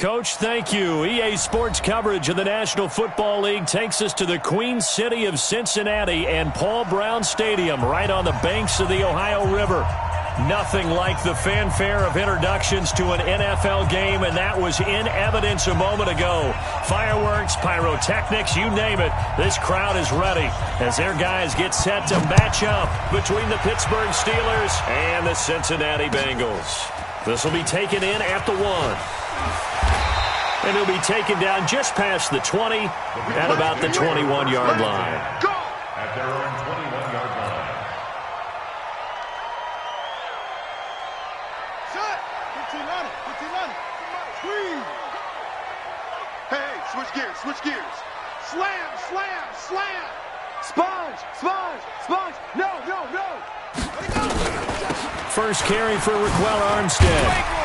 Coach, thank you. EA Sports coverage of the National Football League takes us to the Queen City of Cincinnati and Paul Brown Stadium right on the banks of the Ohio River. Nothing like the fanfare of introductions to an NFL game, and that was in evidence a moment ago. Fireworks, pyrotechnics, you name it. This crowd is ready as their guys get set to match up between the Pittsburgh Steelers and the Cincinnati Bengals. This will be taken in at the 1. And he'll be taken down just past the 20 at about the 21-yard line. Go! At their own 21-yard line. Shut! 15 on it. Squeeze! Hey, switch gears. Slam! Sponge! No! Let it go! First carry for Raquel Armstead.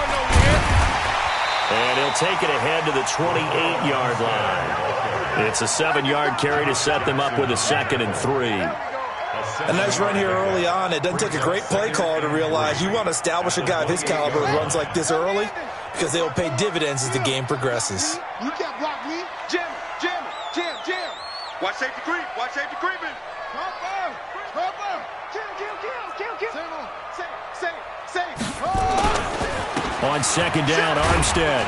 And he'll take it ahead to the 28-yard line. It's a 7-yard carry to set them up with a 2nd and 3. A nice run here early on. It doesn't take a great play caller to realize you want to establish a guy of his caliber who runs like this early because they will pay dividends as the game progresses. You can't block me. Jam. Watch safety creeping. Cover. Kill. Save. Oh! On 2nd down, Armstead.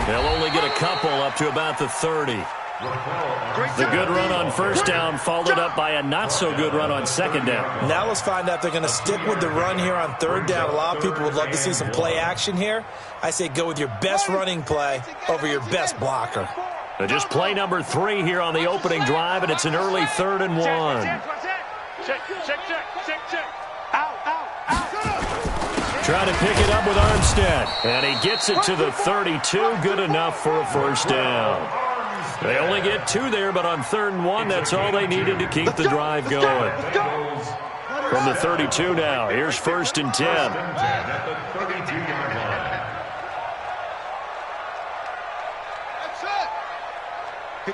They'll only get a couple up to about the 30. The good run on 1st down followed up by a not-so-good run on 2nd down. Now let's find out if they're going to stick with the run here on 3rd down. A lot of people would love to see some play action here. I say go with your best running play over your best blocker. Just play number 3 here on the opening drive, and it's an early 3rd and 1. Check. Out. Trying to pick it up with Armstead, and he gets it to the 32. Good enough for a 1st down. They only get 2 there, but on 3rd and 1, that's all they needed to keep the drive going. From the 32 now, here's 1st and 10. At the 32-yard line. That's it.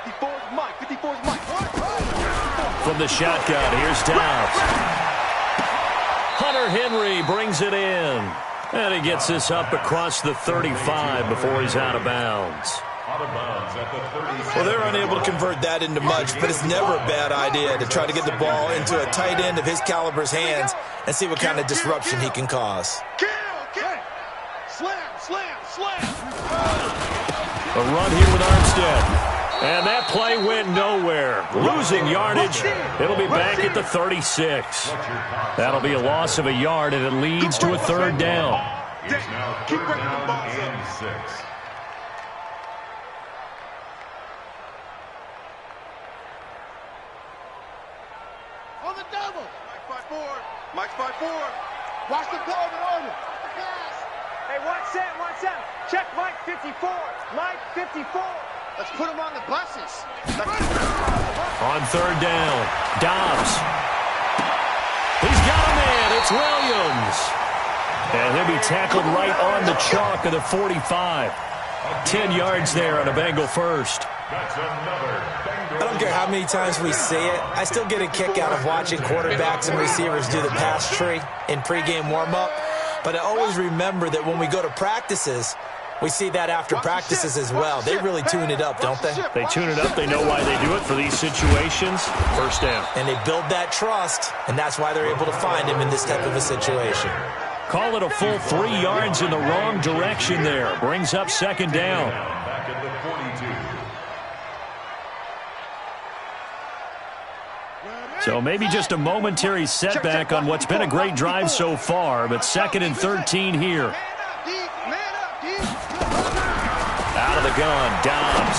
54's Mike. From the shotgun, here's Dobbs. Hunter Henry brings it in. And he gets this up across the 35 before he's out of bounds. Well, they're unable to convert that into much, but it's never a bad idea to try to get the ball into a tight end of his caliber's hands and see what kind of disruption he can cause. Slam. A run here with Armstead. And that play went nowhere. Losing yardage. It'll be back at the 36. That'll be a loss of a yard, and it leads to a 3rd down. Keep breaking the ball. And 6. On the double. Mike's 5-4. Watch the ball in order. Pass. Hey, watch that. Check Mike 54. Mike 54. Let's put him on the buses. On 3rd down, Dobbs. He's got a man. It's Williams. And he'll be tackled right on the chalk of the 45. 10 yards there on a Bengal first. I don't care how many times we see it. I still get a kick out of watching quarterbacks and receivers do the pass tree in pregame warm-up. But I always remember that when we go to practices, we see that after practices as well. They really tune it up, don't they? They tune it up. They know why they do it for these situations. 1st down. And they build that trust, and that's why they're able to find him in this type of a situation. Call it a full 3 yards in the wrong direction there. Brings up 2nd down. Back at the 42. So maybe just a momentary setback on what's been a great drive so far, but 2nd and 13 here. Out of the gun, Dobbs.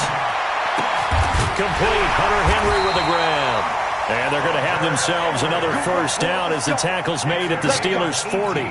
Complete, Hunter Henry with a grab. And they're going to have themselves another 1st down as the tackle's made at the Steelers' 40.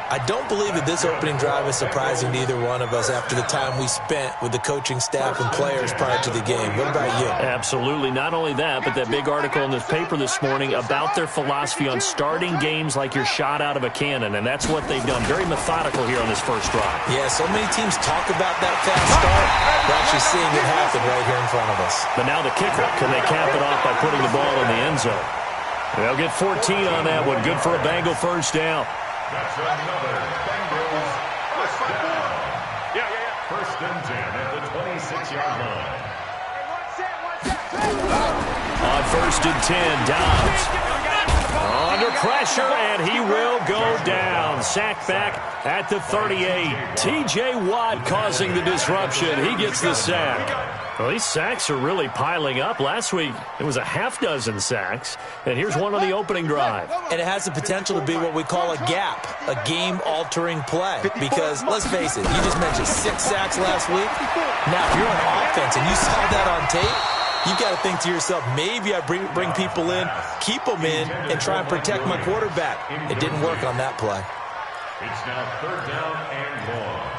I don't believe that this opening drive is surprising to either one of us after the time we spent with the coaching staff and players prior to the game. What about you? Absolutely. Not only that, but that big article in this paper this morning about their philosophy on starting games like you're shot out of a cannon, and that's what they've done. Very methodical here on this first drive. Yeah, so many teams talk about that fast start. We're actually seeing it happen right here in front of us. But now the kicker. Can they cap it off by putting the ball in the end zone? They'll get 14 on that one. Good for a Bengal 1st down. That's another Bengals 1st down. First and 10 at the 26-yard line. On first and 10, Dobbs under pressure, and he will go down. Sacked back at the 38. T.J. Watt causing the disruption. He gets the sack. Well, these sacks are really piling up. Last week, it was a half dozen sacks, and here's one on the opening drive. And it has the potential to be what we call a gap, a game-altering play. Because, let's face it, you just mentioned 6 sacks last week. Now, if you're on offense and you saw that on tape, you've got to think to yourself, maybe I bring people in, keep them in, and try and protect my quarterback. It didn't work on that play. It's now 3rd down and long.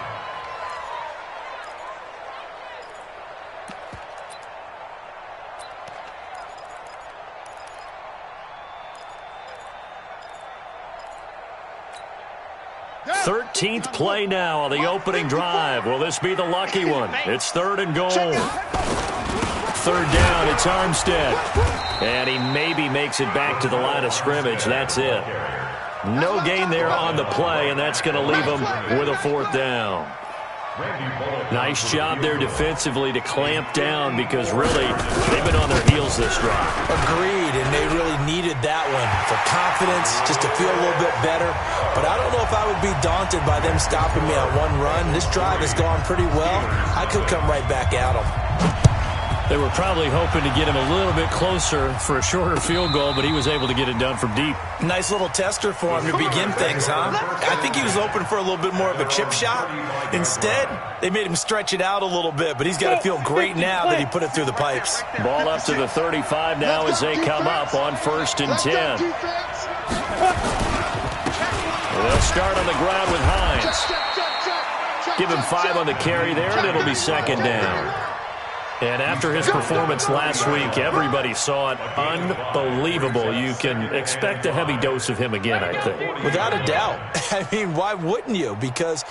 Thirteenth play now on the opening drive. Will this be the lucky one? It's 3rd and goal. 3rd down, it's Armstead. And he maybe makes it back to the line of scrimmage. That's it. No gain there on the play, and that's going to leave him with a 4th down. Nice job there defensively to clamp down because really they've been on their heels this drive. Agreed, and they really needed that one for confidence, just to feel a little bit better. But I don't know if I would be daunted by them stopping me on one run. This drive has gone pretty well. I could come right back at them. They were probably hoping to get him a little bit closer for a shorter field goal, but he was able to get it done from deep. Nice little tester for him to begin things, huh? I think he was hoping for a little bit more of a chip shot. Instead, they made him stretch it out a little bit, but he's got to feel great now that he put it through the pipes. Ball up to the 35 now as they come up on 1st and 10. They'll start on the ground with Hines. Give him 5 on the carry there, and it'll be 2nd down. And after his performance last week, everybody saw it. Unbelievable. You can expect a heavy dose of him again, I think. Without a doubt. I mean, why wouldn't you? Because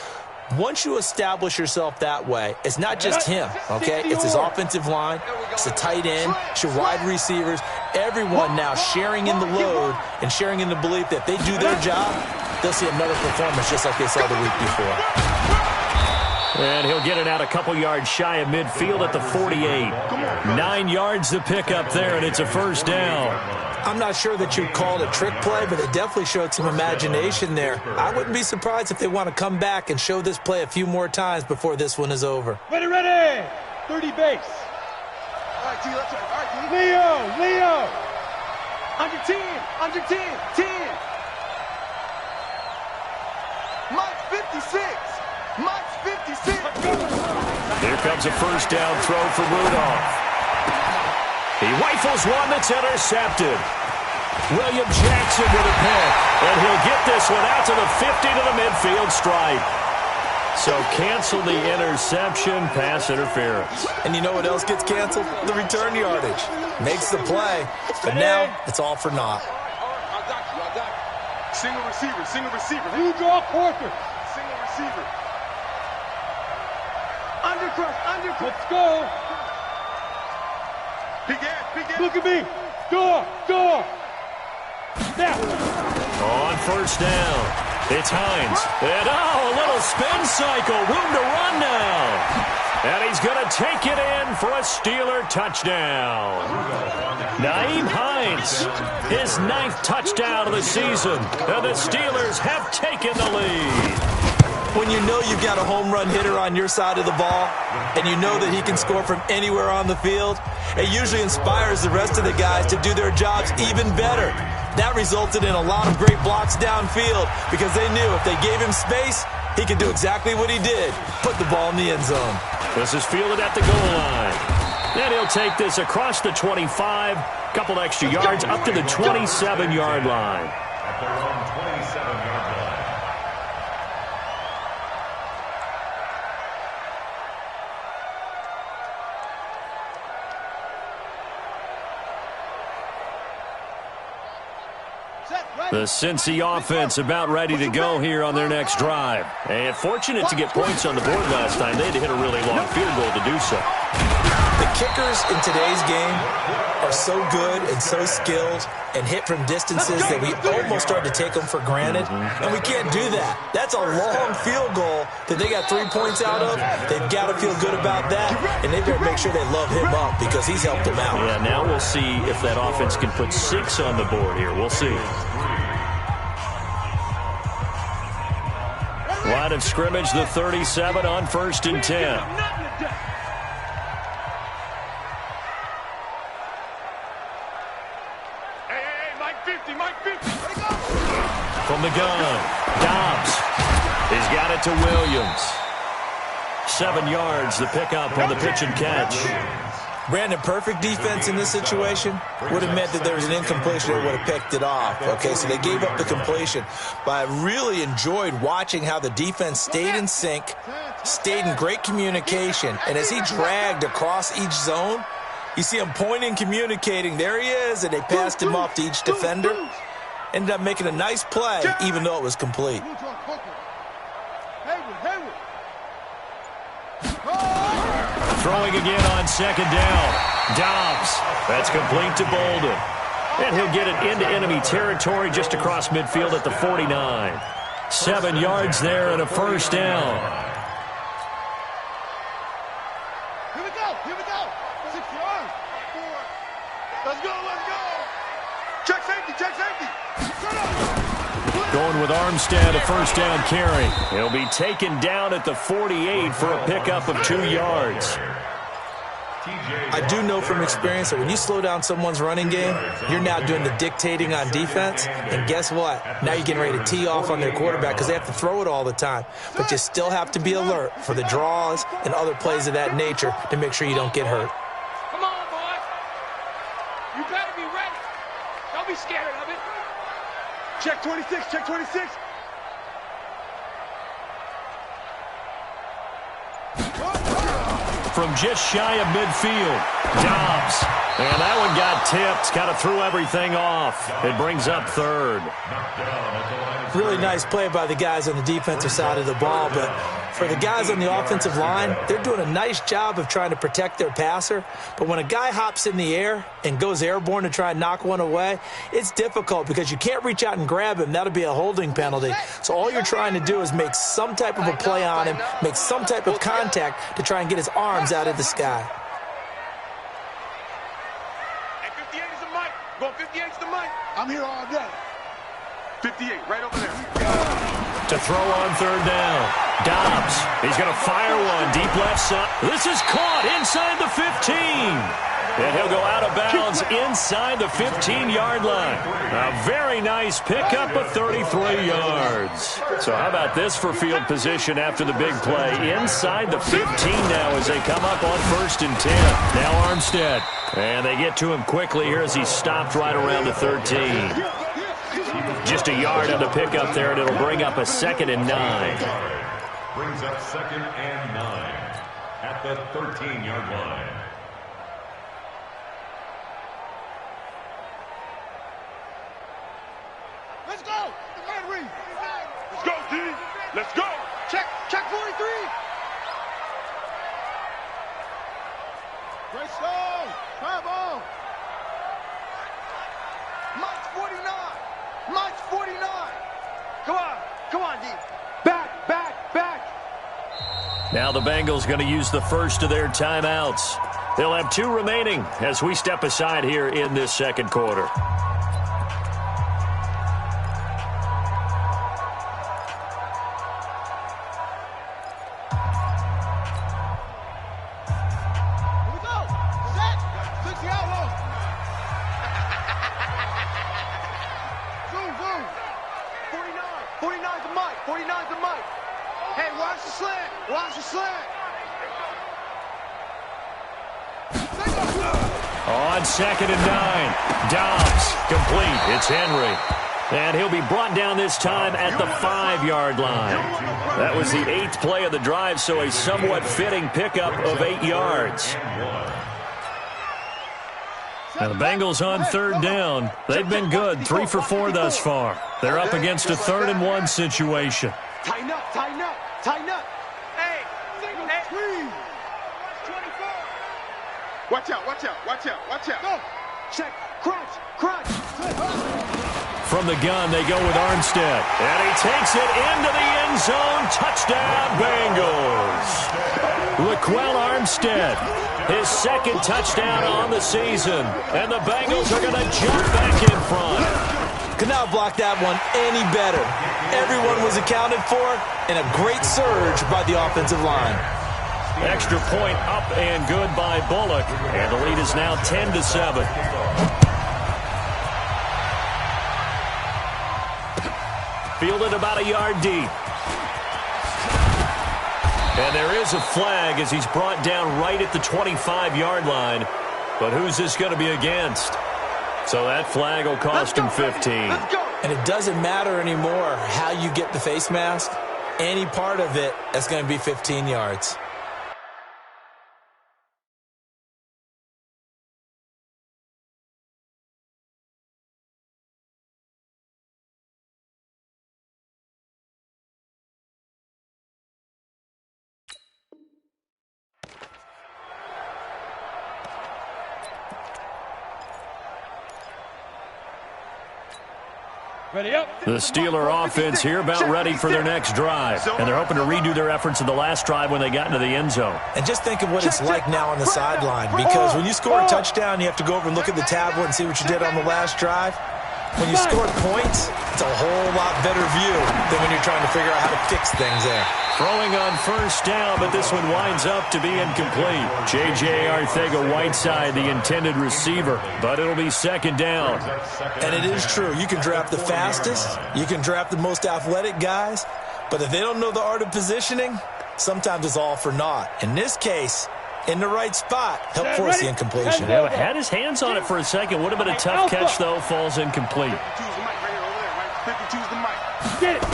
once you establish yourself that way, it's not just him, okay? It's his offensive line, it's the tight end, it's your wide receivers, everyone now sharing in the load and sharing in the belief that if they do their job, they'll see another performance just like they saw the week before. And he'll get it out a couple yards shy of midfield at the 48. 9 yards to pick up there, and it's a 1st down. I'm not sure that you'd call it a trick play, but it definitely showed some imagination there. I wouldn't be surprised if they want to come back and show this play a few more times before this one is over. Ready, ready! 30 base. All right, T, let's go. All right, T. Leo! Under 10, 10. Mike 56. Mike's 56. Here comes a 1st down throw for Rudolph. He rifles one that's intercepted. William Jackson with a pick. And he'll get this one out to the 50 to the midfield stripe. So cancel the interception, pass interference. And you know what else gets canceled? The return yardage. Makes the play, but now it's all for naught. I got you. Single receiver. You draw quarter. Single receiver. Undercross. Let's go. Big ass. Look at me. Door. Now. On 1st down, it's Hines. And a little spin cycle. Room to run now. And he's going to take it in for a Steeler touchdown. Nyheim Hines, his 9th touchdown of the season. And the Steelers have taken the lead. When you know you've got a home run hitter on your side of the ball, and you know that he can score from anywhere on the field, it usually inspires the rest of the guys to do their jobs even better. That resulted in a lot of great blocks downfield because they knew if they gave him space, he could do exactly what he did, put the ball in the end zone. This is fielded at the goal line. Then he'll take this across the 25, couple extra yards up to the 27-yard line. At their own 27-yard line. The Cincy offense about ready to go here on their next drive. And fortunate to get points on the board last time. They had to hit a really long field goal to do so. The Kickers in today's game are so good and so skilled and hit from distances that we almost start to take them for granted, and we can't do that. That's a long field goal that they got 3 points out of. They've got to feel good about that, and they've got to make sure they love him up because he's helped them out. Yeah, now we'll see if that offense can put 6 on the board here. We'll see. Line of scrimmage, the 37 on 1st and 10. From the gun, Dobbs. He's got it to Williams. 7 yards, the pickup on the pitch and catch. Brandon, perfect defense in this situation would have meant that there was an incompletion. They would have picked it off. Okay, so they gave up the completion. But I really enjoyed watching how the defense stayed in sync, stayed in great communication. And as he dragged across each zone, you see him pointing, communicating. There he is, and they passed him off to each defender. Ended up making a nice play, even though it was complete. Throwing again on 2nd down. Dobbs. That's complete to Bolden. And he'll get it into enemy territory just across midfield at the 49. 7 yards there and a 1st down. Here we go. 6 yards. 4. Let's go. Check safety. Going with Armstead, a 1st down carry. He'll be taken down at the 48 for a pickup of 2 yards. I do know from experience that when you slow down someone's running game, you're now doing the dictating on defense. And guess what? Now you're getting ready to tee off on their quarterback because they have to throw it all the time. But you still have to be alert for the draws and other plays of that nature to make sure you don't get hurt. Come on, boys. You better be ready. Don't be scared of it. Check 26. From just shy of midfield, Dobbs. And that one got tipped. Kind of threw everything off. It brings up 3rd. Really nice play by the guys on the defensive side of the ball, but for the guys on the offensive line, they're doing a nice job of trying to protect their passer. But when a guy hops in the air and goes airborne to try and knock one away, it's difficult because you can't reach out and grab him. That'll be a holding penalty. So all you're trying to do is make some type of a play on him, make some type of contact to try and get his arms out of the sky. Hey, 58 is the mic. Going 58 is the mic. I'm here all day. 58, right over there. To throw on 3rd down. Dobbs. He's going to fire one deep left side. This is caught inside the 15. And he'll go out of bounds inside the 15-yard line. A very nice pickup of 33 yards. So how about this for field position after the big play? Inside the 15 now as they come up on 1st and 10. Now Armstead. And they get to him quickly here as he's stopped right around the 13. Just a yard on the pickup there, and it'll bring up a 2nd and 9. Brings up 2nd and 9 at the 13-yard line. Let's go. The man read. Let's go, D. Let's go. Check 43. Great stone. Bravo. Mike's 49. Mike's 49. Come on, D. Back. Now the Bengals going to use the first of their timeouts. They'll have 2 remaining as we step aside here in this 2nd quarter. On 2nd and 9, Dobbs complete. It's Henry. And he'll be brought down this time at the 5-yard line. That was the 8th play of the drive, so a somewhat fitting pickup of 8 yards. Now the Bengals on 3rd down. They've been good, 3 for 4 thus far. They're up against a 3rd and 1 situation. Tighten up. Hey. Watch out, watch out, watch out, watch out. Go. Check. Crunch. Crunch. From the gun, they go with Armstead. And he takes it into the end zone. Touchdown, Bengals. Laquell Armstead, his second touchdown on the season. And the Bengals are going to jump back in front. Could not block that one any better. Everyone was accounted for, and a great surge by the offensive line. Extra point up and good by Bullock. And the lead is now 10-7. Fielded about a yard deep. And there is a flag as he's brought down right at the 25-yard line. But who's this going to be against? So that flag will cost him 15. And it doesn't matter anymore how you get the face mask. Any part of it is going to be 15 yards. Ready up. The Steeler offense here about ready for their next drive. And they're hoping to redo their efforts in the last drive when they got into the end zone. And just think of what it's like now on the sideline. Because when you score a touchdown, you have to go over and look at the tablet and see what you did on the last drive. When you score points, it's a whole lot better view than when you're trying to figure out how to fix things there. Throwing on first down, but this one winds up to be incomplete. J.J. Arcega-Whiteside, the intended receiver, but it'll be second down. And it is true. You can draft the fastest. You can draft the most athletic guys. But if they don't know the art of positioning, sometimes it's all for naught. In this case, in the right spot, help force the incompletion. Yeah, had his hands on it for a second. Would have been a tough catch, though. Falls incomplete. Get it.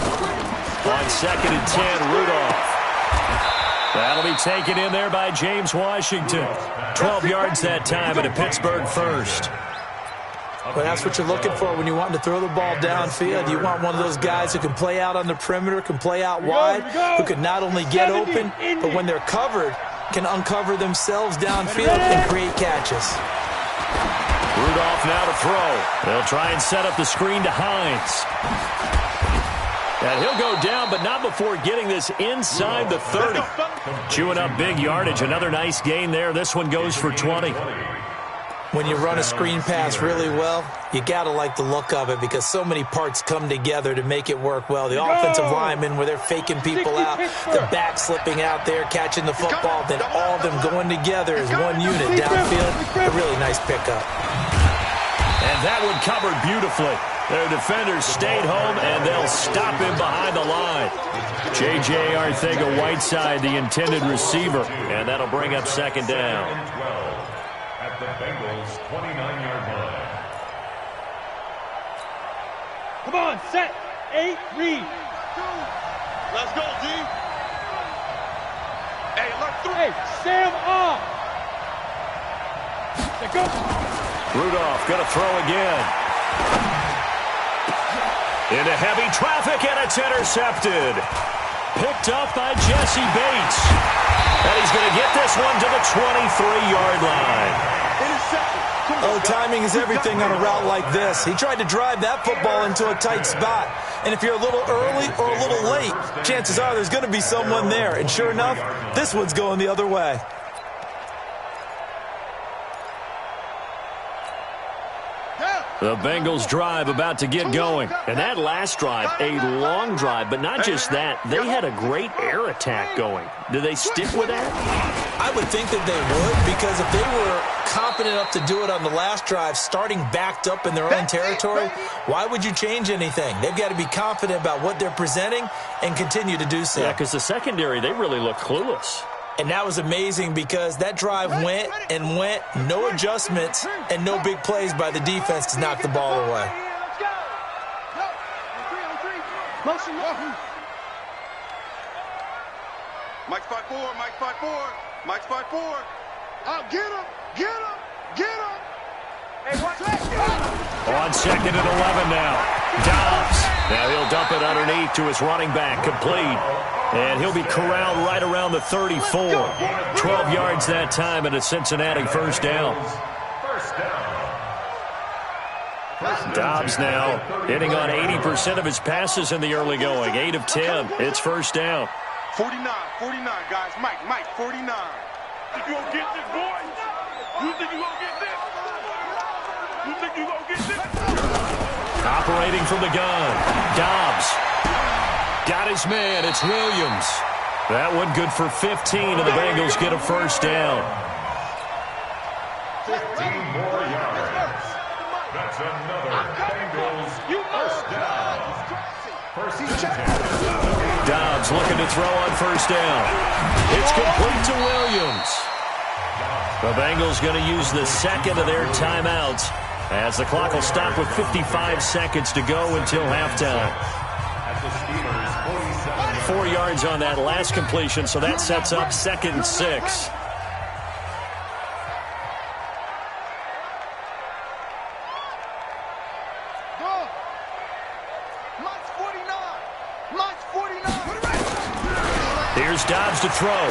On 2nd and 10, Rudolph. That'll be taken in there by James Washington. 12 yards that time at a Pittsburgh first. Well, that's what you're looking for when you want to throw the ball downfield. You want one of those guys who can play out on the perimeter, can play out wide, who can not only get open, but when they're covered, can uncover themselves downfield and create catches. Rudolph now to throw. They'll try and set up the screen to Hines. And he'll go down, but not before getting this inside the 30. Chewing up big yardage. Another nice gain there. This one goes for 20. When you run a screen pass really well, you got to like the look of it because so many parts come together to make it work well. The offensive linemen, where they're faking people out, the back slipping out there, catching the football, then all of them going together as one unit downfield. A really nice pickup. And that one covered beautifully. Their defenders stayed home, and they'll stop him behind the line. J.J. Arcega-Whiteside, the intended receiver, and that'll bring up second down. At the Bengals' 29-yard line. Come on, set. 8, read. Let's go, D. Hey, look through. Hey, Sam off. There go. Rudolph going to throw again. Into heavy traffic, and it's intercepted. Picked up by Jesse Bates. And he's going to get this one to the 23-yard line. Oh, timing is everything on a route like this. He tried to drive that football into a tight spot. And if you're a little early or a little late, chances are there's going to be someone there. And sure enough, this one's going the other way. The Bengals drive about to get going. And that last drive, a long drive, but not just that. They had a great air attack going. Do they stick with that? I would think that they would, because if they were confident enough to do it on the last drive, starting backed up in their own territory, why would you change anything? They've got to be confident about what they're presenting and continue to do so. Yeah, because the secondary, they really look clueless. And that was amazing because that drive went and went, no adjustments, and no big plays by the defense to knock the ball away. Motion. Mike's 5-4, Mike's 5-4, Mike's 5-4. Out, get him, get him, get him. Hey, watch On 2nd and 11 now. Dobbs. Now he'll dump it underneath to his running back, complete. And he'll be corralled right around the 34. 12 yards that time, and a Cincinnati first down. Dobbs now hitting on 80% of his passes in the early going. 8 of 10. It's first down. 49, guys. Mike, 49. Think you gonna get this, boy? You think you gonna get this? You think you gonna get this? Operating from the gun. Dobbs. Got his man. It's Williams. That one good for 15, and the Bengals get a first down. 15 more yards. That's another Bengals first down. First down. Dobbs looking to throw on first down. It's complete to Williams. The Bengals going to use the second of their timeouts as the clock will stop with 55 seconds to go until halftime. 4 yards on that last completion, so that sets up 2nd and 6. Here's Dobbs to throw.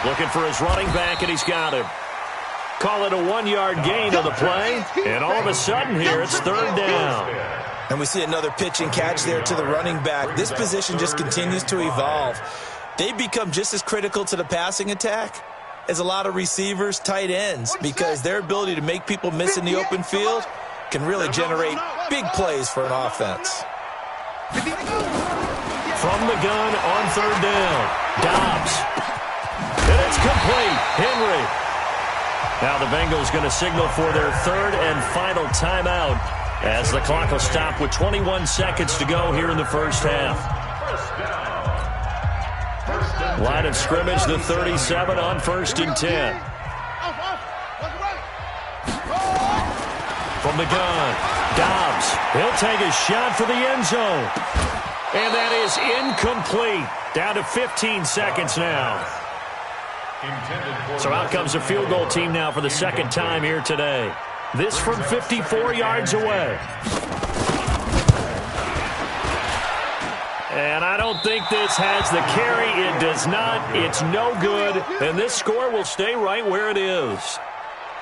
Looking for his running back, and he's got him. Call it a 1-yard gain on the play, and all of a sudden here it's 3rd down. And we see another pitch and catch there to the running back. This position just continues to evolve. They become just as critical to the passing attack as a lot of receivers, tight ends, because their ability to make people miss in the open field can really generate big plays for an offense. From the gun on 3rd down, Dobbs. And it's complete. Henry. Now the Bengals going to signal for their 3rd and final timeout as the clock will stop with 21 seconds to go here in the first half. Line of scrimmage, the 37 on 1st and 10. From the gun, Dobbs. He'll take a shot for the end zone. And that is incomplete. Down to 15 seconds now. So out comes a field goal team now for the 2nd time here today. This from 54 yards away. And I don't think this has the carry. It does not. It's no good. And this score will stay right where it is.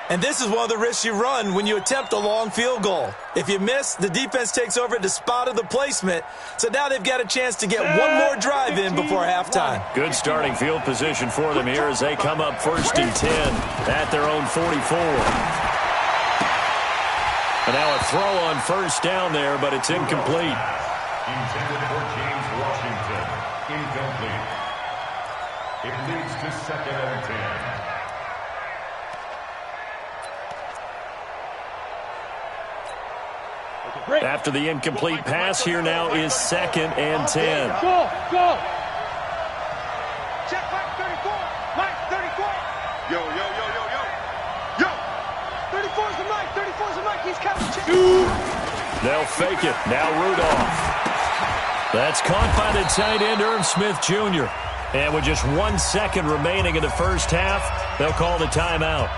And this is one of the risks you run when you attempt a long field goal. If you miss, the defense takes over at the spot of the placement. So now they've got a chance to get one more drive in before halftime. Good starting field position for them here as they come up 1st and 10 at their own 44. And now a throw on 1st down there, but it's incomplete. Intended for James Washington. Incomplete. It leads to 2nd and 10. After the incomplete pass, here now is 2nd and 10. Go! Check Mike 34. Mike 34. Yo. 34's the Mike. 34's the Mike. He's coming. Check. They'll fake it. Now Rudolph. That's caught by the tight end, Irv Smith Jr. And with just 1 second remaining in the first half, they'll call the timeout.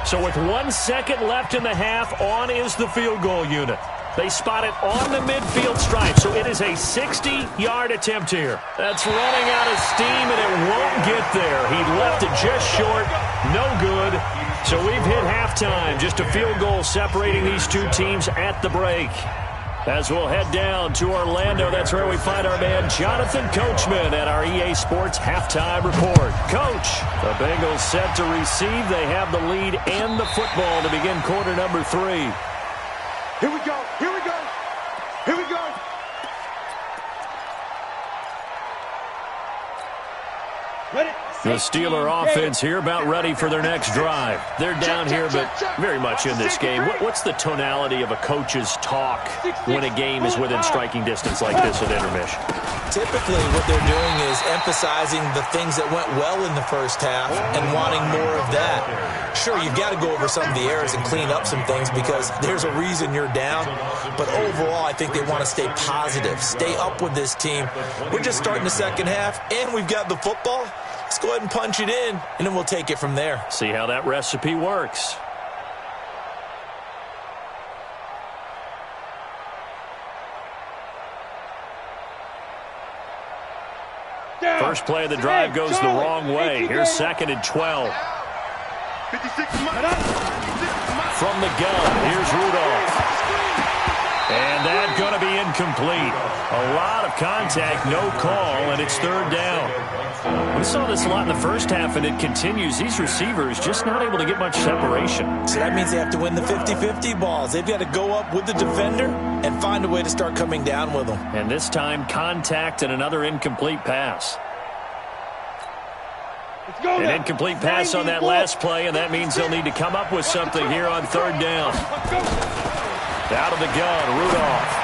So with 1 second left in the half, on is the field goal unit. They spot it on the midfield stripe, so it is a 60-yard attempt here. That's running out of steam, and it won't get there. He left it just short. No good. So we've hit halftime. Just a field goal separating these two teams at the break. As we'll head down to Orlando, that's where we find our man Jonathan Coachman at our EA Sports Halftime Report. Coach, the Bengals set to receive. They have the lead and the football to begin quarter number 3. Here we go. Ready? The Steeler offense here about ready for their next drive. They're down here, but very much in this game. What's the tonality of a coach's talk when a game is within striking distance like this at intermission? Typically, what they're doing is emphasizing the things that went well in the first half and wanting more of that. Sure, you've got to go over some of the errors and clean up some things because there's a reason you're down. But overall, I think they want to stay positive, stay up with this team. We're just starting the second half, and we've got the football. Let's go ahead and punch it in, and then we'll take it from there. See how that recipe works. First play of the drive goes the wrong way. Here's 2nd and 12. 56 From the gun, here's Rudolph. And that's going to be incomplete. A lot of contact, no call, and it's 3rd down. We saw this a lot in the first half, and it continues. These receivers just not able to get much separation. So that means they have to win the 50-50 balls. They've got to go up with the defender and find a way to start coming down with them. And this time, contact and another incomplete pass. An incomplete pass on that last play, and that means they'll need to come up with something here on 3rd down. Out of the gun, Rudolph.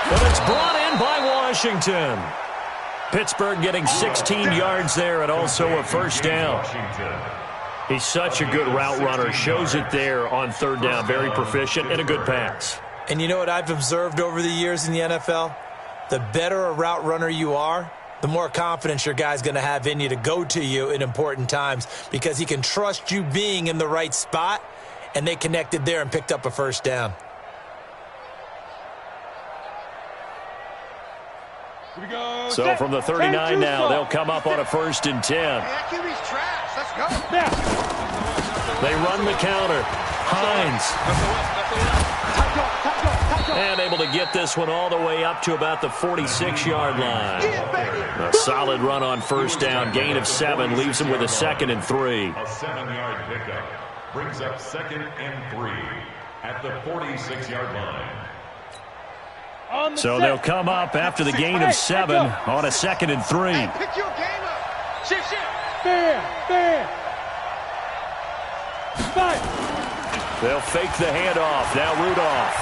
But it's brought in by Washington. Pittsburgh getting 16 yards there and also a 1st down. He's such a good route runner. Shows it there on 3rd down. Very proficient and a good pass. And you know what I've observed over the years in the NFL? The better a route runner you are, the more confidence your guy's going to have in you to go to you in important times because he can trust you being in the right spot, and they connected there and picked up a 1st down. So from the 39 now, they'll come up on a 1st and 10. That QB's trash. Let's go. They run the counter. Hines. And able to get this one all the way up to about the 46-yard line. A solid run on 1st down. Gain of 7 leaves them with a 2nd and 3. A 7-yard pickup brings up 2nd and 3 at the 46-yard line. So they'll come up after the gain of 7 on a 2nd and 3. Hey, pick your game up. Shift. Fair. They'll fake the handoff. Now Rudolph.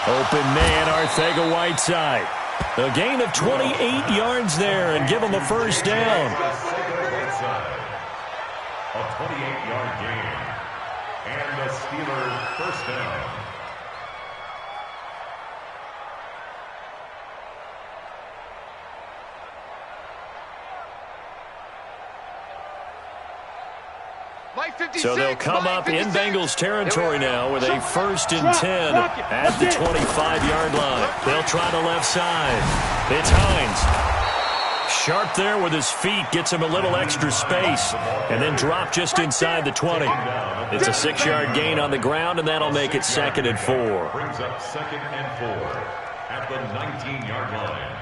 Open man, Arcega-Whiteside. A gain of 28 yards there and give them a 1st down. A 28-yard gain. And the Steelers' 1st down. So they'll come up in Bengals territory now with a 1st and 10 at the 25-yard line. They'll try the left side. It's Hines. Sharp there with his feet, gets him a little extra space, and then drop just inside the 20. It's a 6-yard gain on the ground, and that'll make it 2nd and 4. Brings up 2nd and 4 at the 19-yard line.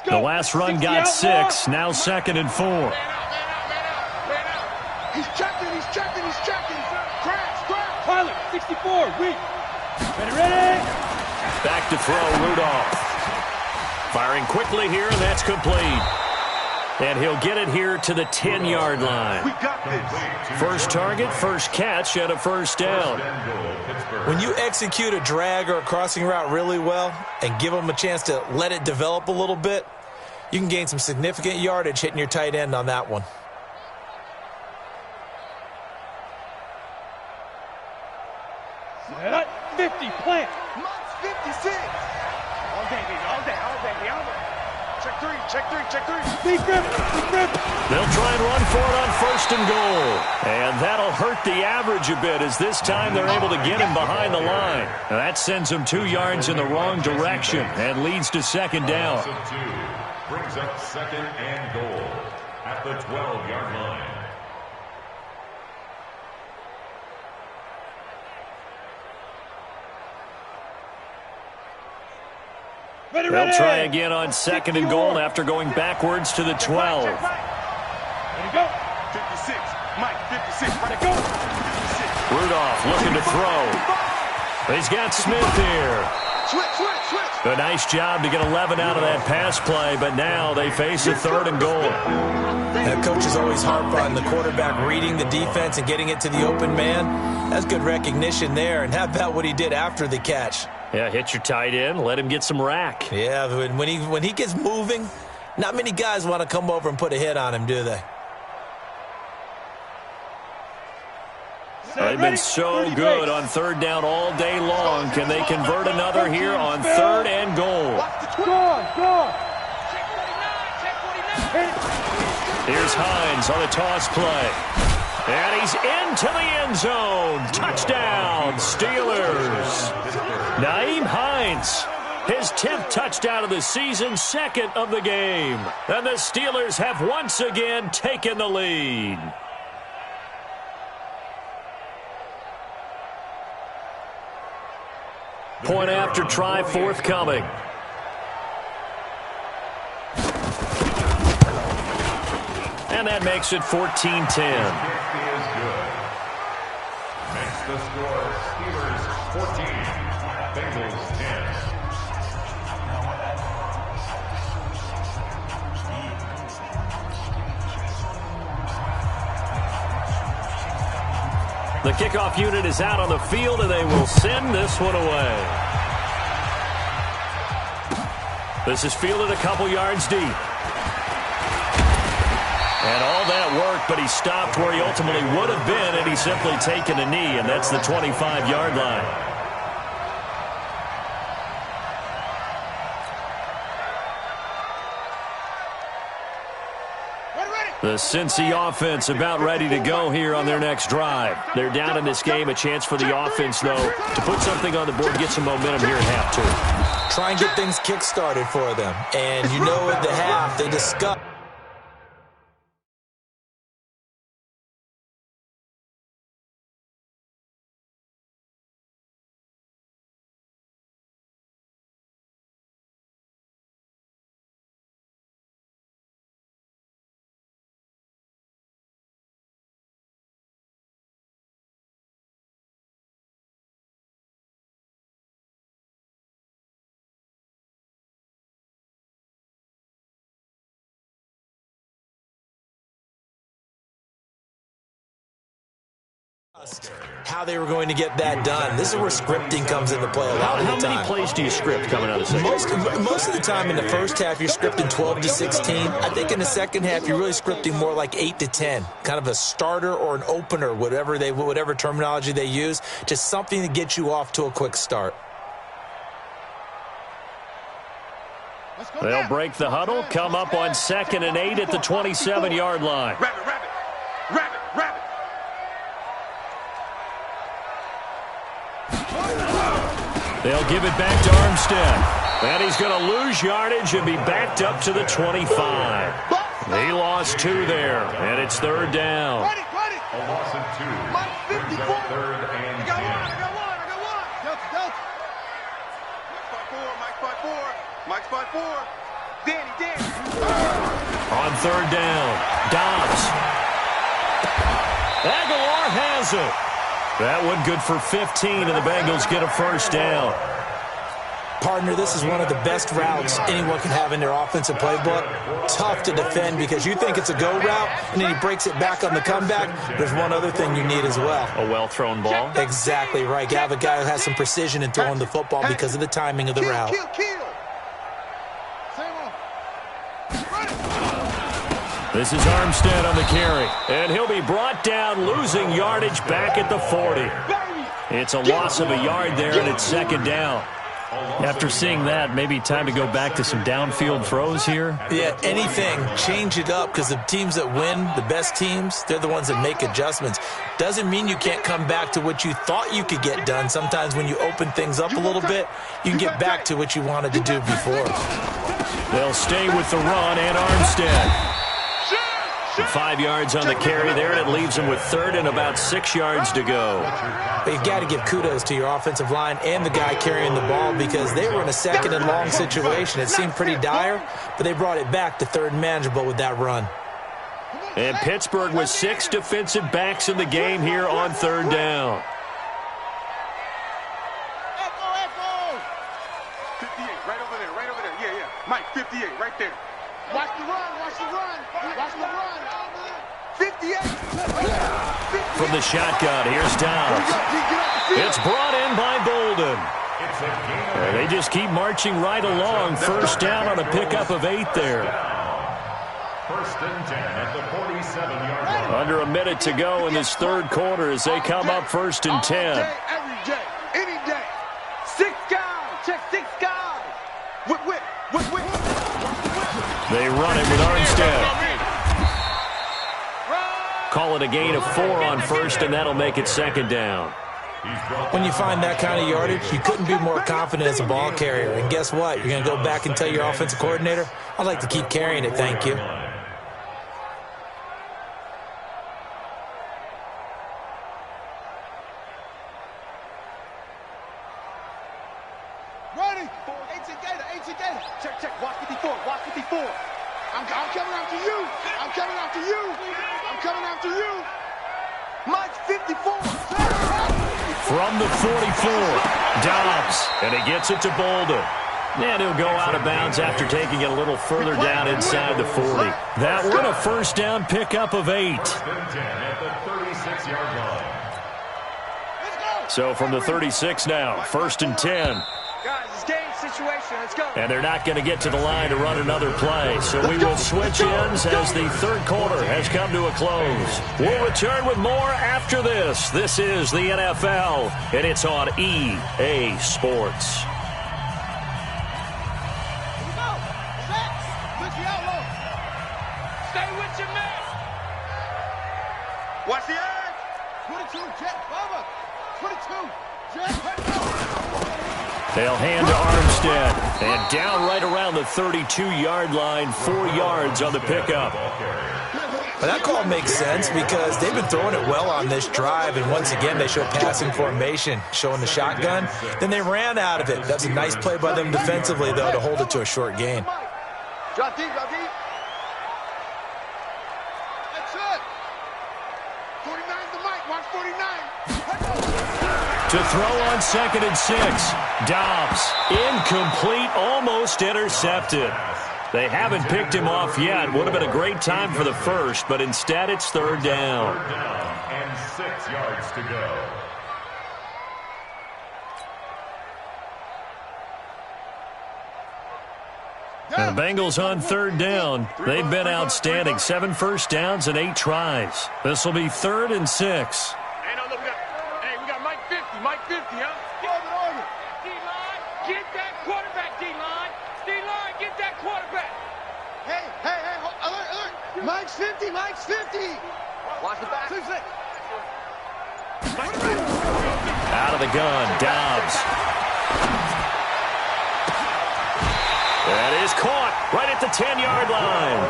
The last run got 6, now 2nd and 4. He's checking. Crash. Pilot, 64, weak. Ready. Back to throw, Rudolph. Firing quickly here, and that's complete. And he'll get it here to the 10-yard line. We got this. First target, first catch, and a 1st down. When you execute a drag or a crossing route really well and give them a chance to let it develop a little bit, you can gain some significant yardage hitting your tight end on that one. Set up, 50, plant. Mike's 56. All day. Check three. Deep grip. They'll try and run for it on 1st and goal. And that'll hurt the average a bit as this time they're able to get him behind the line. Now that sends him 2 yards in the wrong direction and leads to 2nd down. Brings up 2nd and goal at the 12-yard line. They'll try again on 2nd and goal after going backwards to the 12. Ready, go. 56. Mike, 56. Ready, go. 56. Rudolph looking to throw. He's got Smith here. Switch. A nice job to get 11 out of that pass play, but now they face a 3rd and goal. The coaches always harp on the quarterback reading the defense and getting it to the open man. That's good recognition there, and how about what he did after the catch? Yeah, hit your tight end, let him get some rack. Yeah, when he gets moving, not many guys want to come over and put a hit on him, do they? They've been so good on 3rd down all day long. Can they convert another here on 3rd and goal? Go on. Here's Hines on the toss play. And he's into the end zone. Touchdown, Steelers. Nyheim Hines, his 10th touchdown of the season, 2nd of the game. And the Steelers have once again taken the lead. Point after try forthcoming. And that makes it 14-10. Makes the score Steelers 14, Bengals 10. The kickoff unit is out on the field, and they will send this one away. This is fielded a couple yards deep. And all that work, but he stopped where he ultimately would have been, and he's simply taken a knee, and that's the 25-yard line. The Cincy offense about ready to go here on their next drive. They're down in this game. A chance for the offense, though, to put something on the board, get some momentum here at half two. Try and get things kick-started for them. And you know at the half, they discuss. How they were going to get that done. This is where scripting comes into play a lot of the time. How many plays do you script coming out of the second? Most of the time in the first half, you're scripting 12 to 16. I think in the second half, you're really scripting more like 8 to 10. Kind of a starter or an opener, whatever terminology they use. Just something to get you off to a quick start. They'll break the huddle, come up on 2nd and 8 at the 27-yard line. Rabbit, rabbit, rabbit, rabbit. They'll give it back to Armstead. And he's going to lose yardage and be backed up to the 25. He lost 2 there, and it's 3rd down. A loss of 2. Brings up 3rd and 10. I got one. Delta. Mike spot 4. Danny. On 3rd down, Dobbs. Aguilar has it. That one good for 15, and the Bengals get a 1st down. Partner, this is one of the best routes anyone can have in their offensive playbook. Tough to defend because you think it's a go route, and then he breaks it back on the comeback. There's one other thing you need as well. A well-thrown ball. Exactly right. You have a guy who has some precision in throwing the football because of the timing of the route. This is Armstead on the carry, and he'll be brought down, losing yardage back at the 40. It's a loss of a yard there, and it's 2nd down. After seeing that, maybe time to go back to some downfield throws here? Yeah, anything. Change it up because the teams that win, the best teams, they're the ones that make adjustments. Doesn't mean you can't come back to what you thought you could get done. Sometimes when you open things up a little bit, you can get back to what you wanted to do before. They'll stay with the run and Armstead. 5 yards on the carry there, and it leaves him with 3rd and about 6 yards to go. But you've got to give kudos to your offensive line and the guy carrying the ball because they were in a 2nd and long situation. It seemed pretty dire, but they brought it back to 3rd and manageable with that run. And Pittsburgh with 6 defensive backs in the game here on 3rd down. 58, right over there. Yeah. Mike, 58, right there. Watch the run. 58. From the shotgun, here's Dobbs. It's brought in by Bolden. They just keep marching right along. 1st down on a pickup of 8 there. 1st and 10 at the 47-yard line. Under a minute to go in this 3rd quarter as they come up 1st and 10. Every day, any day. 6 guys. Check 6 guys. Whip. They run it with Armstead. and a gain of 4 on first, and that'll make it second down. When you find that kind of yardage, you couldn't be more confident as a ball carrier. And guess what? You're going to go back and tell your offensive coordinator, I'd like to keep carrying it, thank you. Ready? 18 Gator. Check. Watch 54. I'm coming after you. I'm coming after you. Mike 54. From the 44, Dobbs, and he gets it to Bolden. And he'll go out of bounds after taking it a little further down inside the 40. That one a first down pickup of 8. So from the 36 now, first and 10. Guys, it's game situation. Let's go. And they're not going to get to the line to run another play. So we will switch ends as the third quarter has come to a close. We'll return with more after this. This is the NFL, and it's on EA Sports. Stay with your man. Watch the edge. 22, Jet. Bubba. 22, Jet. They'll hand to Armstead. And down right around the 32-yard line, 4 yards on the pickup. But that call makes sense because they've been throwing it well on this drive, and once again they show passing formation, showing the shotgun. Then they ran out of it. That's a nice play by them defensively, though, to hold it to a short gain. Drop deep. That's it. 49 to Mike. Watch 49. To throw on 2nd and 6. Dobbs, incomplete, almost intercepted. They haven't picked him off yet. Would have been a great time for the first, but instead it's third down. And 6 yards to go. And the Bengals on third down. They've been outstanding. 7 first downs and 8 tries. This will be 3rd and 6. We got Mike 50, huh? D-line, get that quarterback, D-line. D-line, get that quarterback. Hey, alert. Mike's 50. Watch the back. Out of the gun, Dobbs. That is caught right at the 10-yard line.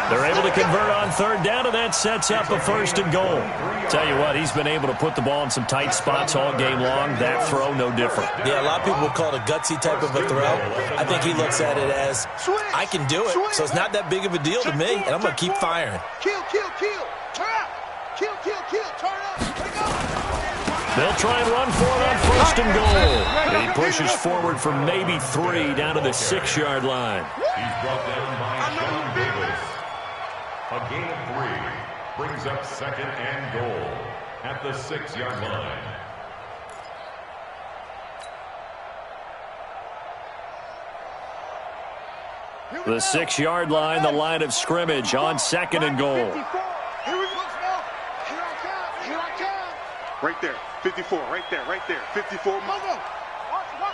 They're able to convert on third down, and that sets up a 1st and goal. Tell you what, he's been able to put the ball in some tight spots all game long. That throw, no different. Yeah, a lot of people would call it a gutsy type of a throw. I think he looks at it as, I can do it, so it's not that big of a deal to me, and I'm going to keep firing. Kill. Turn up. Kill. Turn up. Take up. They'll try and run for it on 1st and goal. He pushes forward for maybe 3 down to the 6-yard line. He's brought down by Sean Davis. A gain of 3 brings up 2nd and goal at the 6-yard line. The 6-yard line, the line of scrimmage on 2nd and goal. Here we go. Here I come. Right there. 54. Right there. 54. Watch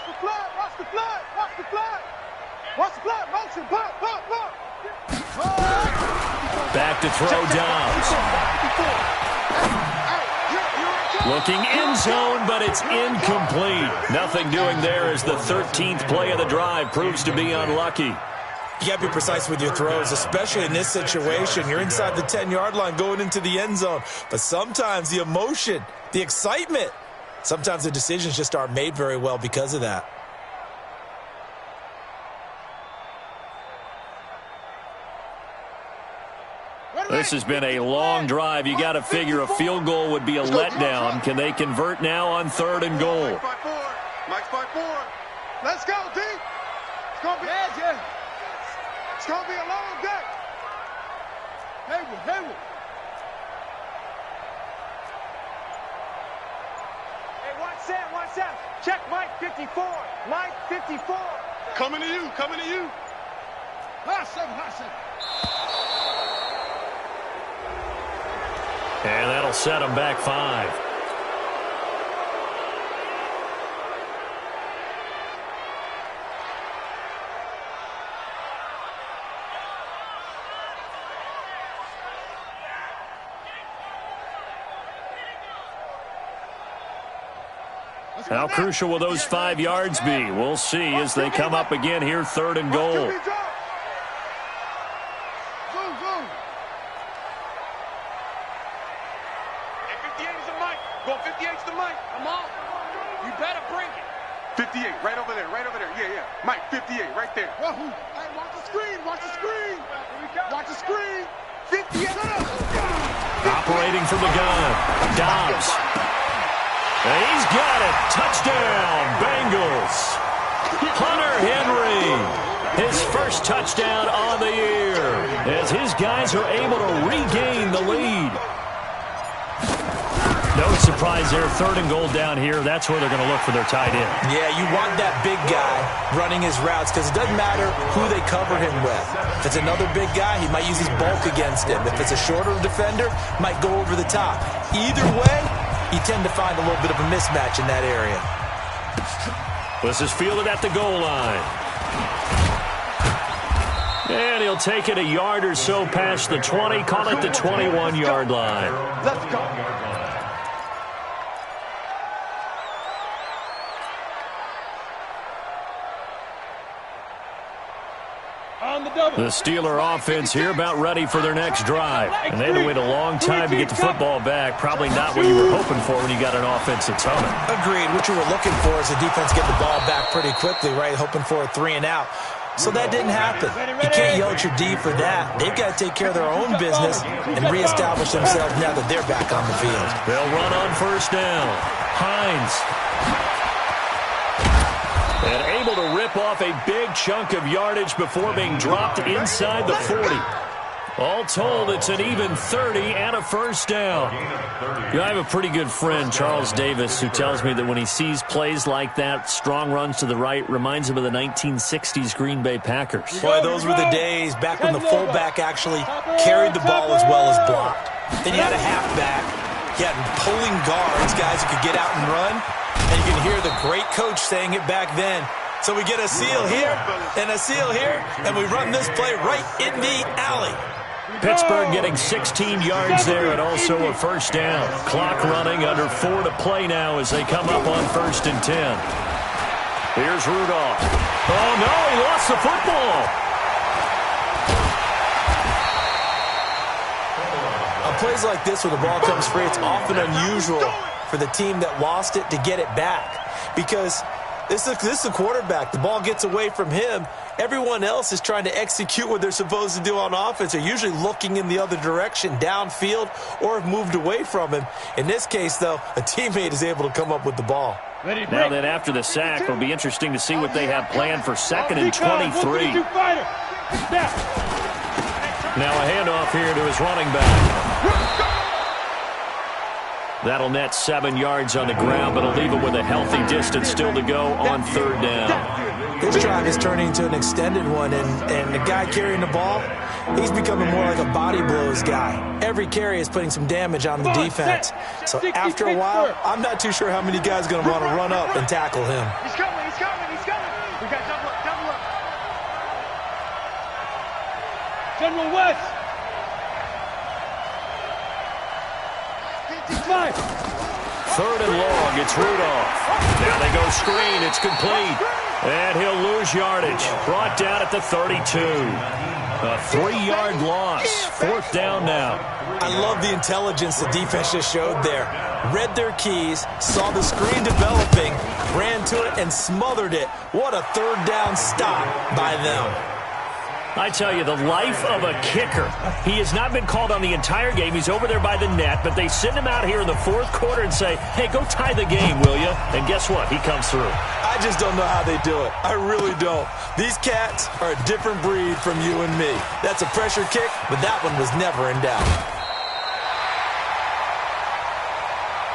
the flag. Motion. Block. Back to throw Dobbs. Looking end zone, but it's incomplete. Nothing doing there as the 13th play of the drive proves to be unlucky. You got to be precise with your throws, especially in this situation. You're inside the 10-yard line going into the end zone. But sometimes the emotion, the excitement, sometimes the decisions just aren't made very well because of that. This has been a long drive. You got to figure a field goal would be a letdown. Can they convert now on 3rd and goal? Mike's 5-4. Let's go, D. It's going to be edge. It's going to be a long day. Haywood. Hey, watch that. Check Mike 54. Mike 54. Coming to you. High seven. And that'll set them back 5. How crucial will those 5 yards be? We'll see as they come up again here, 3rd and goal. Go 58's the mic. Come on. You better bring it. 58, right over there. Yeah. Mike, 58, right there. Hey, watch the screen. Watch the screen. 58. Operating from the gun. Dobbs. And he's got it. Touchdown, Bengals. Hunter Henry. His first touchdown on the year as his guys are able to regain the lead. No surprise there, 3rd and goal down here. That's where they're going to look for their tight end. Yeah, you want that big guy running his routes because it doesn't matter who they cover him with. If it's another big guy, he might use his bulk against him. If it's a shorter defender, might go over the top. Either way, you tend to find a little bit of a mismatch in that area. This is fielded at the goal line. And he'll take it a yard or so past the 20, call it the 21-yard line. Let's go. The Steeler offense here about ready for their next drive. And they had to wait a long time to get the football back. Probably not what you were hoping for when you got an offense that's humming. Agreed. What you were looking for is the defense get the ball back pretty quickly, right? Hoping for a 3 and out. So that didn't happen. You can't yell at your D for that. They've got to take care of their own business and reestablish themselves now that they're back on the field. They'll run on 1st down. Hines. And able to rip off a big chunk of yardage before being dropped inside the 40. All told, it's an even 30 and a 1st down. You know, I have a pretty good friend, Charles Davis, who tells me that when he sees plays like that, strong runs to the right, reminds him of the 1960s Green Bay Packers. Boy, those were the days back when the fullback actually carried the ball as well as blocked. Then you had a halfback. You had pulling guards, guys who could get out and run. And you can hear the great coach saying it back then. So we get a seal here and a seal here, and we run this play right in the alley. Pittsburgh getting 16 yards there and also a 1st down. Clock running, under 4 to play now as they come up on 1st and 10. Here's Rudolph. Oh, no, he lost the football. On plays like this where the ball comes free, it's often unusual for the team that lost it to get it back because this is the quarterback. The ball gets away from him. Everyone else is trying to execute what they're supposed to do on offense. They're usually looking in the other direction, downfield, or have moved away from him. In this case, though, a teammate is able to come up with the ball. Now then, after the sack, it'll be interesting to see what they have planned for 2nd and 23. Now a handoff here to his running back. That'll net 7 yards on the ground, but it'll leave it with a healthy distance still to go on 3rd down. This drive is turning into an extended one, and the guy carrying the ball, he's becoming more like a body blows guy. Every carry is putting some damage on the defense. So after a while, I'm not too sure how many guys are going to want to run up and tackle him. He's coming. We got double up. General West. 3rd and long, it's Rudolph. Now they go screen, it's complete. And he'll lose yardage. Brought down at the 32. A 3-yard loss. 4th down now. I love the intelligence the defense just showed there. Read their keys, saw the screen developing, ran to it, and smothered it. What a 3rd down stop by them. I tell you, the life of a kicker. He has not been called on the entire game. He's over there by the net, but they send him out here in the 4th quarter and say, hey, go tie the game, will you? And guess what? He comes through. I just don't know how they do it. I really don't. These cats are a different breed from you and me. That's a pressure kick, but that one was never in doubt.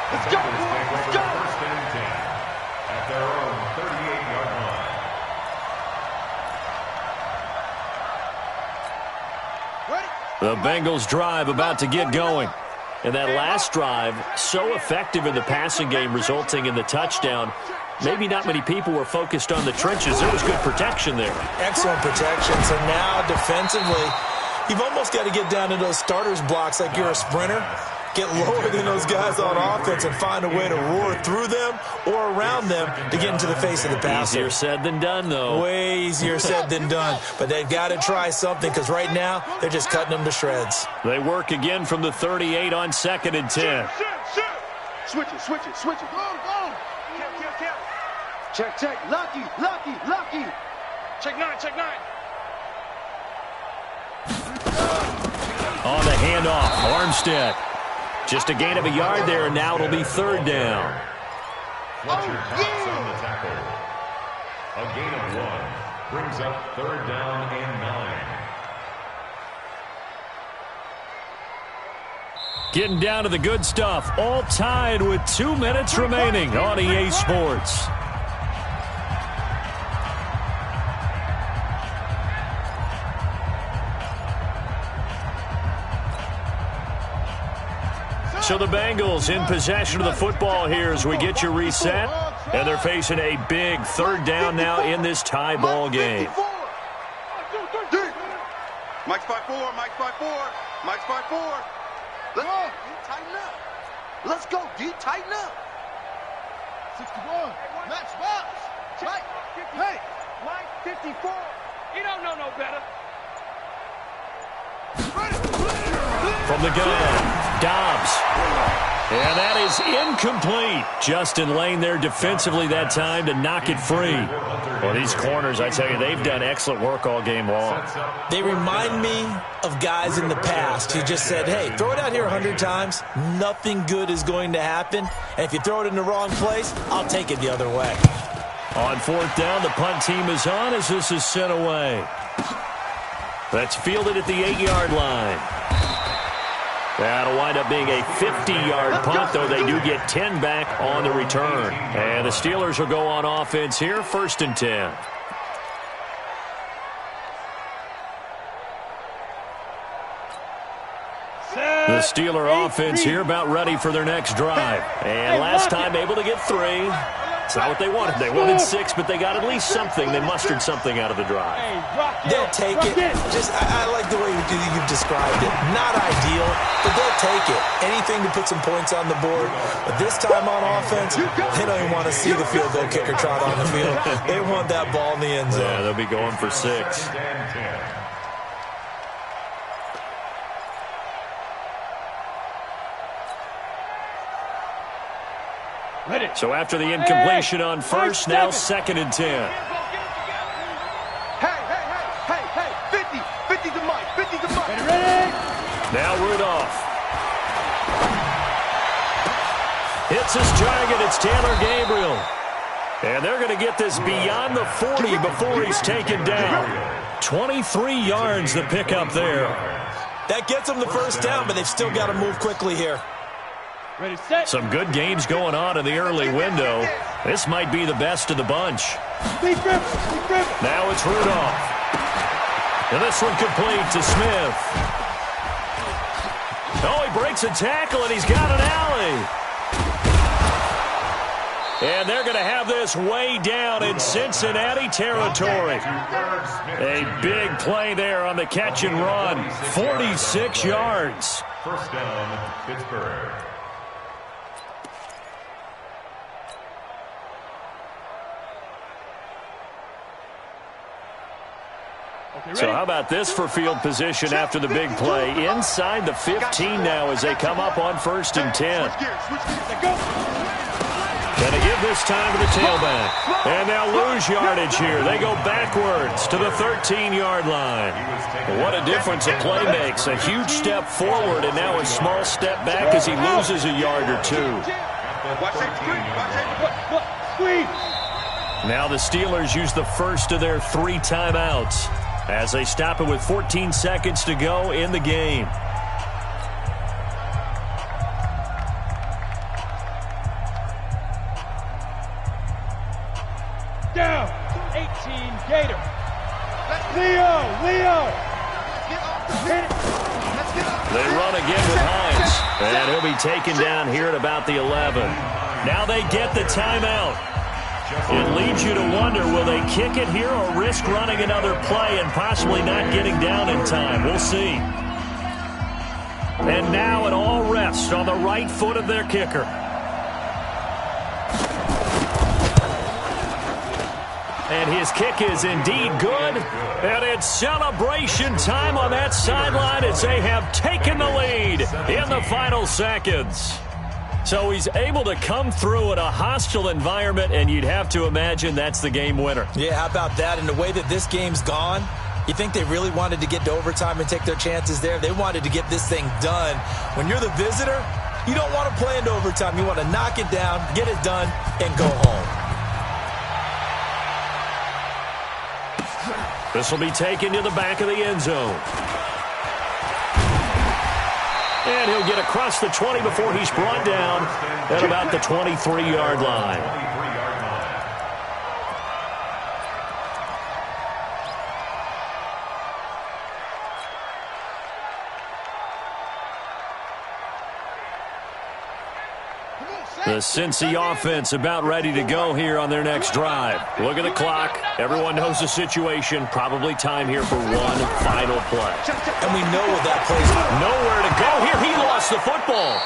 Let's go. Let's go. 1st and 10 at their own 38-yard line. The Bengals drive about to get going. And that last drive, so effective in the passing game, resulting in the touchdown. Maybe not many people were focused on the trenches. There was good protection there. Excellent protection. So now defensively, you've almost got to get down to those starters blocks like you're a sprinter. get lower than those guys on offense and find a way to roar through them or around them to get into the face of the passer. Easier said than done, though. Way easier said than done. But they've got to try something because right now they're just cutting them to shreds. They work again from the 38 on 2nd and 10. Switch it, switch it, switch it. Go, go. Count. Check. Lucky. Check 9. On the handoff, Armstead. Just a gain of a yard there, and now it'll be 3rd down. Fletcher pops on the tackle. A gain of 1 brings up 3rd down and 9. Getting down to the good stuff. All tied with 2 minutes remaining on EA Sports. So the Bengals in possession of the football here as we get you reset. And they're facing a big 3rd down now in this tie ball game. Mike's 5-4. Let's go. Tighten up. Let's go, D. Tighten up. 61. Max Box. Mike. Hey. Mike 54. You don't know no better. From the gun, Dobbs. And that is incomplete. Justin Lane there defensively that time to knock it free. Well, these corners, I tell you, they've done excellent work all game long. They remind me of guys in the past who just said, hey, throw it out here 100 times. Nothing good is going to happen. And if you throw it in the wrong place, I'll take it the other way. On 4th down, the punt team is on as this is sent away. That's fielded at the 8-yard line. That'll wind up being a 50-yard punt, though they do get 10 back on the return. And the Steelers will go on offense here, 1st and 10. The Steeler offense here about ready for their next drive. And last time able to get 3. It's not what they wanted. They wanted 6, but they got at least something. They mustered something out of the drive. They'll take it. I like the way you've described it. Not ideal, but they'll take it. Anything to put some points on the board. But this time on offense, they don't even want to see the field goal kicker trot on the field. They want that ball in the end zone. Yeah, they'll be going for 6. So after the incompletion on 1st, now 2nd and 10. Hey, 50 to Mike. Now Rudolph. Hits his target, it's Taylor Gabriel. And they're going to get this beyond the 40 before he's taken down. 23 yards the pickup there. That gets them the 1st down, but they've still got to move quickly here. Ready, set. Some good games going on in the early window. This might be the best of the bunch. Now it's Rudolph. And this one complete to Smith. Oh, he breaks a tackle, and he's got an alley. And they're going to have this way down in Cincinnati territory. A big play there on the catch and run. 46 yards. 1st down, Pittsburgh. So how about this for field position after the big play? Inside the 15 now as they come up on 1st and 10. Going to give this time to the tailback. And they'll lose yardage here. They go backwards to the 13-yard line. What a difference a play makes. A huge step forward and now a small step back as he loses a yard or 2. Now the Steelers use the first of their 3 timeouts as they stop it with 14 seconds to go in the game. Down. 18 Gator. Leo. They run again with Hines. And he'll be taken down here at about the 11. Now they get the timeout. It leads you to wonder, will they kick it here or risk running another play and possibly not getting down in time? We'll see. And now it all rests on the right foot of their kicker. And his kick is indeed good. And it's celebration time on that sideline as they have taken the lead in the final seconds. So he's able to come through in a hostile environment, and you'd have to imagine that's the game winner. Yeah, how about that? And the way that this game's gone, you think they really wanted to get to overtime and take their chances there? They wanted to get this thing done. When you're the visitor, you don't want to play into overtime. You want to knock it down, get it done, and go home. This will be taken to the back of the end zone. And he'll get across the 20 before he's brought down at about the 23-yard line. The Cincy offense about ready to go here on their next drive. Look at the clock. Everyone knows the situation. Probably time here for one final play. And we know what that play's nowhere to go here. He lost the football.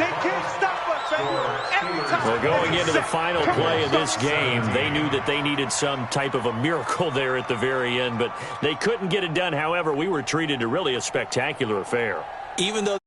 They can't stop us, baby. Every time. Well, going into the final play of this game, they knew that they needed some type of a miracle there at the very end, but they couldn't get it done. However, we were treated to really a spectacular affair. Even though